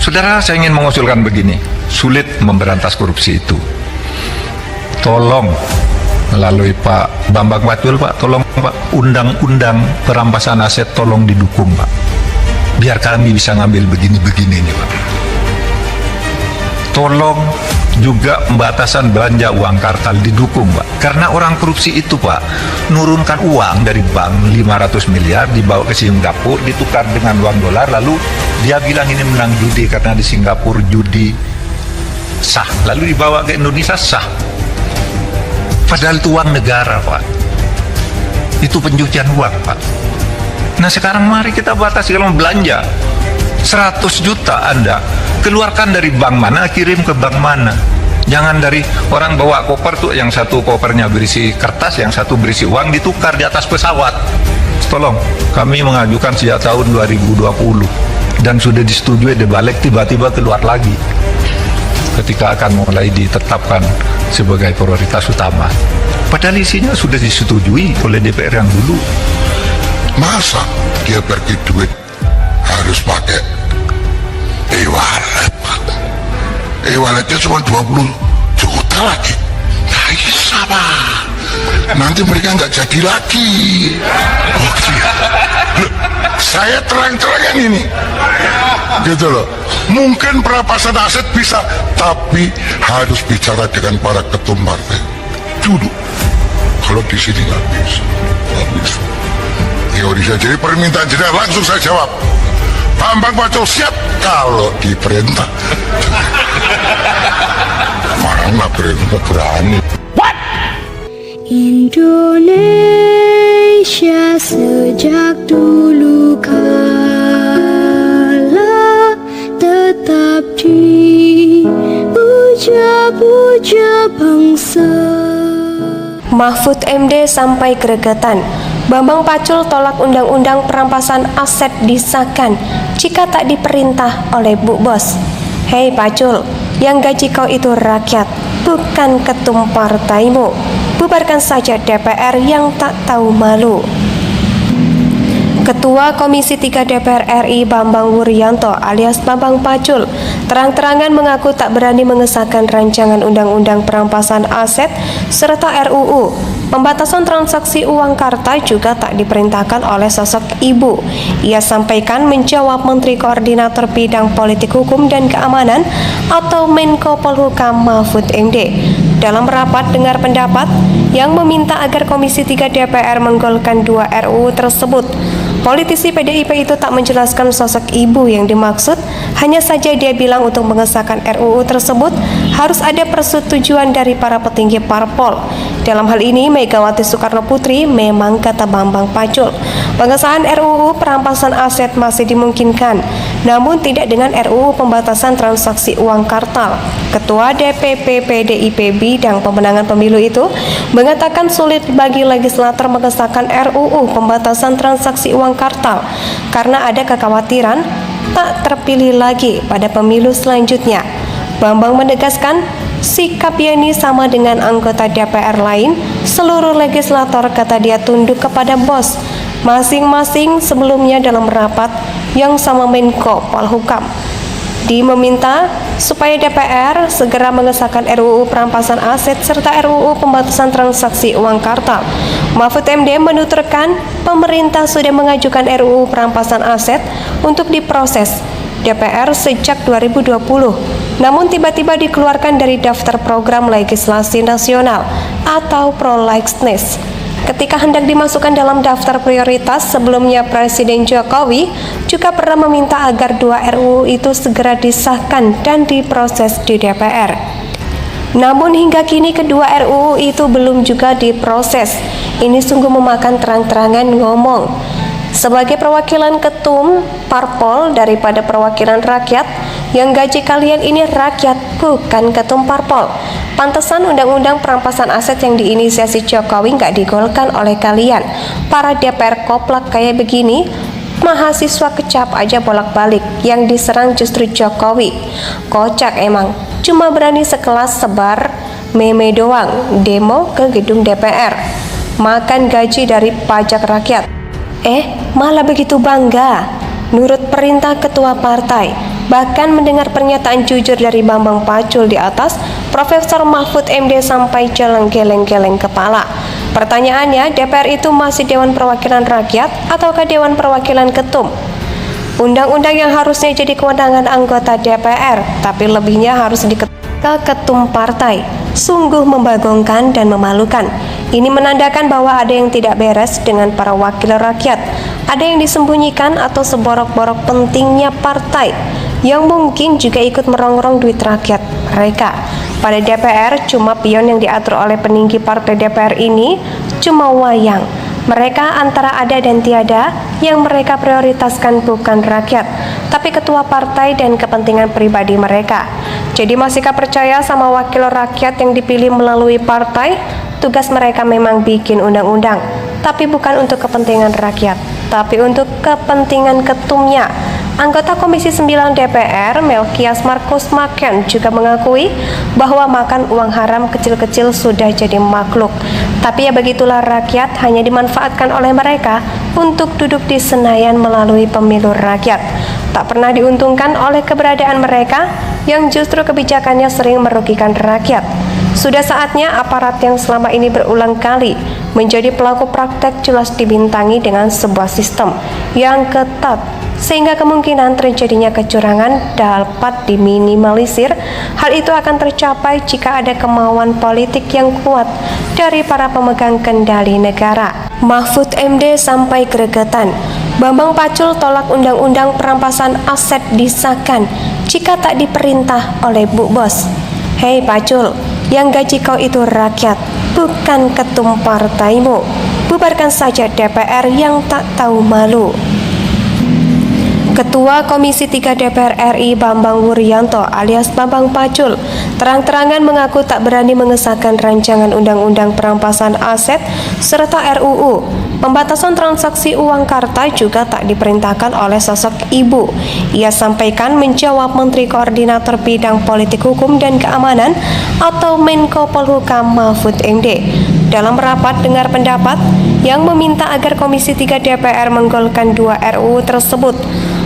Saudara, saya ingin mengusulkan begini, sulit memberantas korupsi itu. Tolong melalui Pak Bambang Pacul, Pak, tolong Pak, undang-undang perampasan aset tolong didukung, Pak. Biar kami bisa ngambil begini-begini nih, Pak. Tolong juga pembatasan belanja uang kartal didukung, Pak. Karena orang korupsi itu, Pak, nurunkan uang dari bank 500 miliar dibawa ke Singapura, ditukar dengan uang dolar, lalu dia bilang ini menang judi karena di Singapura judi sah, lalu dibawa ke Indonesia sah. Padahal itu uang negara, Pak. Itu pencucian uang, Pak. Nah sekarang mari kita batasi, kalau belanja 100 juta Anda keluarkan dari bank mana, kirim ke bank mana. Jangan dari orang bawa koper tuh, yang satu kopernya berisi kertas, yang satu berisi uang, ditukar di atas pesawat. Tolong, kami mengajukan sejak tahun 2020 dan sudah disetujui, dibalik tiba-tiba keluar lagi ketika akan mulai ditetapkan sebagai prioritas utama. Padahal isinya sudah disetujui oleh DPR yang dulu. Masa dia pergi duit harus pakai e-wallet, Pak? E-walletnya cuma 20 juta lagi. Nggak bisa, Pak. Nanti mereka nggak jadi lagi. Oh, iya. Loh, saya terang-terangan ini gitu loh. Mungkin perampasan aset bisa, tapi harus bicara dengan para ketum partai dulu. Kalau di sini nggak bisa, nggak bisa. Teori saya, jadi permintaan jelas langsung saya jawab. Bambang Pacul siap kalau diperintah. Mana perintah berani. Indonesia sejak dulu kala tetap dipuja-puja bangsa. Mahfud MD sampai gregetan. Bambang Pacul tolak undang-undang perampasan aset disahkan jika tak diperintah oleh Bu Bos. Hei Pacul, yang gaji kau itu rakyat, bukan ketum partaimu. Bubarkan saja DPR yang tak tahu malu. Ketua Komisi 3 DPR RI Bambang Wuryanto alias Bambang Pacul terang-terangan mengaku tak berani mengesahkan rancangan undang-undang perampasan aset serta RUU pembatasan transaksi uang karta juga tak diperintahkan oleh sosok ibu. Ia sampaikan menjawab Menteri Koordinator Bidang Politik Hukum dan Keamanan atau Menko Polhukam Mahfud MD dalam rapat dengar pendapat yang meminta agar Komisi 3 DPR menggolkan 2 RUU tersebut. Politisi PDIP itu tak menjelaskan sosok ibu yang dimaksud, hanya saja dia bilang untuk mengesahkan RUU tersebut harus ada persetujuan dari para petinggi parpol. Dalam hal ini Megawati Soekarno Putri, memang kata Bambang Pacul, pengesahan RUU perampasan aset masih dimungkinkan, namun tidak dengan RUU pembatasan transaksi uang kartal. Ketua DPP PDIP Bidang Pemenangan Pemilu itu mengatakan sulit bagi legislator mengesahkan RUU pembatasan transaksi uang kartal karena ada kekhawatiran tak terpilih lagi pada pemilu selanjutnya. Bambang menegaskan sikap Yeni sama dengan anggota DPR lain, seluruh legislator kata dia tunduk kepada bos masing-masing sebelumnya dalam rapat yang sama Menko Polhukam. Meminta supaya DPR segera mengesahkan RUU perampasan aset serta RUU pembatasan transaksi uang kartal. Mahfud MD menuturkan pemerintah sudah mengajukan RUU perampasan aset untuk diproses DPR sejak 2020, namun tiba-tiba dikeluarkan dari daftar program legislasi nasional atau prolegnas. Ketika hendak dimasukkan dalam daftar prioritas, sebelumnya Presiden Jokowi juga pernah meminta agar 2 RUU itu segera disahkan dan diproses di DPR. Namun hingga kini kedua RUU itu belum juga diproses. Ini sungguh memakan terang-terangan ngomong. Sebagai perwakilan ketum parpol daripada perwakilan rakyat, yang gaji kalian ini rakyat, bukan ketum parpol. Pantesan undang-undang perampasan aset yang diinisiasi Jokowi nggak digolkan oleh kalian. Para DPR koplak kayak begini, mahasiswa kecap aja bolak-balik, yang diserang justru Jokowi. Kocak emang, cuma berani sekelas sebar meme doang, demo ke gedung DPR, makan gaji dari pajak rakyat. Malah begitu bangga, nurut perintah ketua partai, Bahkan mendengar pernyataan jujur dari Bambang Pacul di atas, Profesor Mahfud MD sampai jalan geleng-geleng kepala. Pertanyaannya, DPR itu masih Dewan Perwakilan Rakyat ataukah Dewan Perwakilan Ketum? Undang-undang yang harusnya jadi kewenangan anggota DPR, tapi lebihnya harus ke ketum partai. Sungguh membagongkan dan memalukan. Ini menandakan bahwa ada yang tidak beres dengan para wakil rakyat. Ada yang disembunyikan atau seborok-borok pentingnya partai, yang mungkin juga ikut merongrong duit rakyat mereka. Pada DPR, cuma pion yang diatur oleh peninggi partai DPR ini cuma wayang. Mereka antara ada dan tiada, yang mereka prioritaskan bukan rakyat, tapi ketua partai dan kepentingan pribadi mereka. Jadi masihkah percaya sama wakil rakyat yang dipilih melalui partai? Tugas mereka memang bikin undang-undang, tapi bukan untuk kepentingan rakyat, tapi untuk kepentingan ketumnya. Anggota Komisi 9 DPR, Melkias Markus Maken, juga mengakui bahwa makan uang haram kecil-kecil sudah jadi makhluk. Tapi ya begitulah, rakyat hanya dimanfaatkan oleh mereka untuk duduk di Senayan melalui pemilu rakyat. Tak pernah diuntungkan oleh keberadaan mereka yang justru kebijakannya sering merugikan rakyat. Sudah saatnya aparat yang selama ini berulang kali menjadi pelaku praktek jelas dibintangi dengan sebuah sistem yang ketat, sehingga kemungkinan terjadinya kecurangan dapat diminimalisir. Hal itu akan tercapai jika ada kemauan politik yang kuat dari para pemegang kendali negara. Mahfud MD sampai gregetan. Bambang Pacul tolak undang-undang perampasan aset disahkan jika tak diperintah oleh Bu Bos. Hei Pacul, yang gaji kau itu rakyat, bukan ketum partaimu. Bubarkan saja DPR yang tak tahu malu. Ketua Komisi 3 DPR RI Bambang Wuryanto alias Bambang Pacul terang-terangan mengaku tak berani mengesahkan rancangan undang-undang perampasan aset serta RUU pembatasan transaksi uang karta juga tak diperintahkan oleh sosok ibu. Ia sampaikan menjawab Menteri Koordinator Bidang Politik Hukum dan Keamanan atau Menko Polhukam Mahfud MD dalam rapat dengar pendapat yang meminta agar Komisi 3 DPR menggolkan 2 RUU tersebut.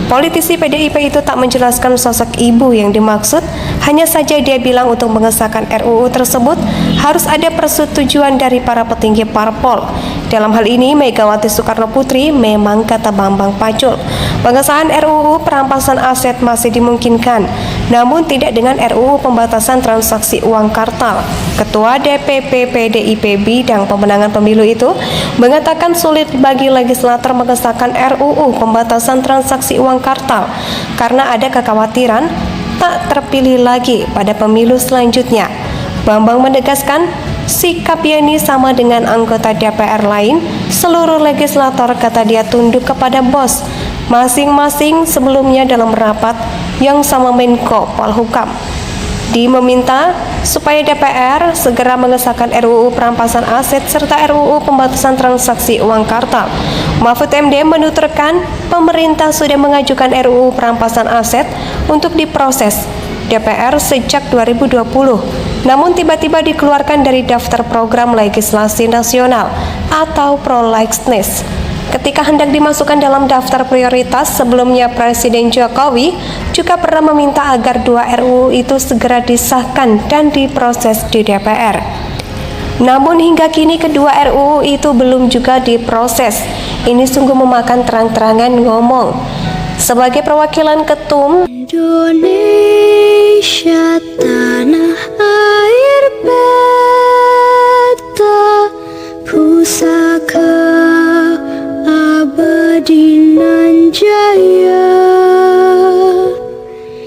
Politisi PDIP itu tak menjelaskan sosok ibu yang dimaksud, hanya saja dia bilang untuk mengesahkan RUU tersebut harus ada persetujuan dari para petinggi parpol. Dalam hal ini Megawati Soekarno Putri, memang kata Bambang Pacul, pengesahan RUU perampasan aset masih dimungkinkan, namun tidak dengan RUU pembatasan transaksi uang kartal. Ketua DPP PDIP Bidang Pemenangan Pemilu itu mengatakan sulit bagi legislator mengesahkan RUU pembatasan transaksi uang kartal karena ada kekhawatiran tak terpilih lagi pada pemilu selanjutnya. Bambang menegaskan sikap ini sama dengan anggota DPR lain. Seluruh legislator, kata dia, tunduk kepada bos masing-masing sebelumnya dalam rapat yang sama Menko Polhukam. Meminta supaya DPR segera mengesahkan RUU perampasan aset serta RUU pembatasan transaksi uang kartal. Mahfud MD menuturkan pemerintah sudah mengajukan RUU perampasan aset untuk diproses DPR sejak 2020, namun tiba-tiba dikeluarkan dari daftar program legislasi nasional atau prolegnas. Ketika hendak dimasukkan dalam daftar prioritas, sebelumnya Presiden Jokowi juga pernah meminta agar 2 RUU itu segera disahkan dan diproses di DPR. Namun hingga kini kedua RUU itu belum juga diproses. Ini sungguh memakan terang-terangan ngomong. Sebagai perwakilan ketum Indonesia tanah air beta pusaka abadi nan jaya.